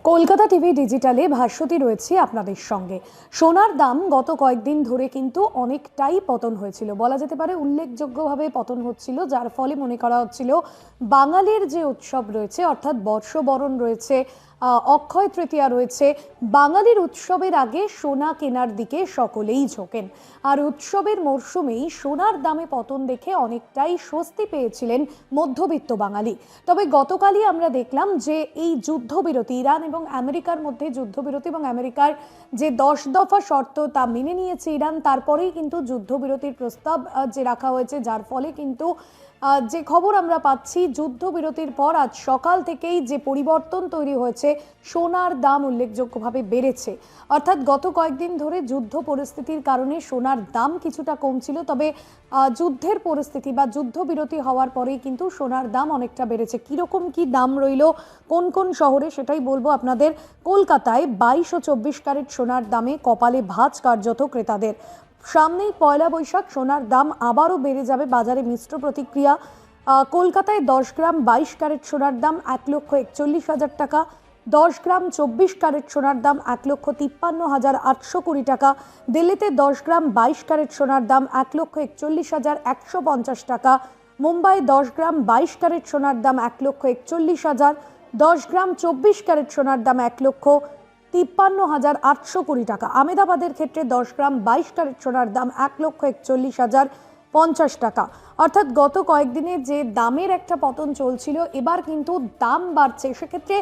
Kolkata TV ডিজিটালে Bhaswati রয়েছে আপনাদের সঙ্গে। সোনার দাম গত কয়েকদিন ধরে কিন্তু অনেকটাই পতন হয়েছিল, বলা যেতে পারে উল্লেখযোগ্যভাবে পতন হচ্ছিল, যার ফলে মনে করা হচ্ছিল বাঙালির যে উৎসব রয়েছে অর্থাৎ বর্ষবরণ রয়েছে, অক্ষয় তৃতীয়া রয়েছে, বাঙালির উৎসবের আগে সোনা কেনার দিকে সকলেই ঝোঁকেন। আর উৎসবের মরশুমেই সোনার দামে পতন দেখে অনেকটাই স্বস্তি পেয়েছিলেন মধ্যবিত্ত বাঙালি। তবে গতকালই আমরা দেখলাম যে এই যুদ্ধবিরতি, ইরান এবং আমেরিকার মধ্যে যুদ্ধবিরতি এবং আমেরিকার যে 10 দফা শর্ত তা মেনে নিয়েছে ইরান, তারপরেই কিন্তু যুদ্ধবিরতির প্রস্তাব যে রাখা হয়েছে, যার ফলে কিন্তু যে খবর আমরা পাচ্ছি যুদ্ধবিরতির পর আজ সকাল থেকেই যে পরিবর্তন তৈরি হয়েছে, সোনার দাম উল্লেখযোগ্যভাবে বেড়েছে। অর্থাৎ গত কয়েকদিন ধরে যুদ্ধ পরিস্থিতির কারণে সোনার দাম কিছুটা কমছিল, তবে যুদ্ধের পরিস্থিতি বা যুদ্ধবিরতি হওয়ার পরেই কিন্তু সোনার দাম অনেকটা বেড়েছে। কীরকম কী দাম রইল কোন কোন শহরে সেটাই বলবো আপনাদের। কলকাতায় 22 ও 24 ক্যারেট সোনার দামে কপালে ভাঁজ কার্যত ক্রেতাদের। সামনেই পয়লা বৈশাখ, সোনার দাম আবারও বেড়ে যাবে, বাজারে মিশ্র প্রতিক্রিয়া। কলকাতায় 10 গ্রাম 22 ক্যারেট সোনার দাম 1,41,000 টাকা, 10 গ্রাম 24 ক্যারেট সোনার দাম 1,53,820 টাকা, দিল্লিতে 10 গ্রাম 22 ক্যারেট সোনার দাম 1,41,150 টাকা, মুম্বাই 10 গ্রাম 22 ক্যারেট সোনার দাম 1,41,000, 10 গ্রাম 24 ক্যারেট সোনার দাম 1,53,820 টাকা, আমেদাবাদের ক্ষেত্রে 10 গ্রাম 22 ক্যারেট সোনার দাম 1,41,050 টাকা। অর্থাৎ গত কয়েকদিনে যে দামের একটা পতন চলছিল, এবার কিন্তু দাম বাড়ছে। সেক্ষেত্রে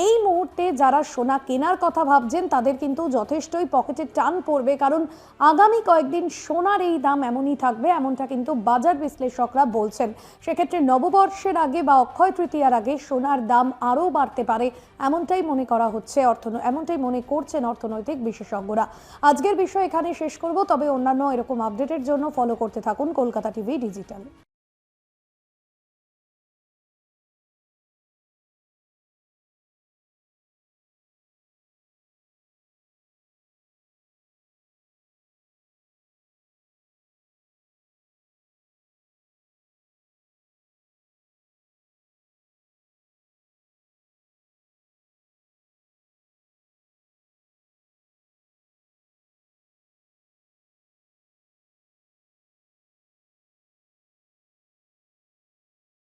এই মুহূর্তে যারা সোনা কেনার কথা ভাবছেন তাদের কিন্তু যথেষ্টই পকেটে টান পড়বে, কারণ আগামী কয়েকদিন সোনার এই দাম এমনই থাকবে, এমনটা কিন্তু বাজার বিশ্লেষকরা বলছেন। সেক্ষেত্রে নববর্ষের আগে বা অক্ষয় তৃতীয়ার আগে সোনার দাম আরও বাড়তে পারে, এমনটাই মনে করা হচ্ছে, এমনটাই মনে করছেন অর্থনৈতিক বিশেষজ্ঞরা। আজকের বিষয় এখানে শেষ করব, তবে অন্যান্য এরকম আপডেটের জন্য ফলো করতে থাকুন কলকাতা টিভি ডিজিটাল।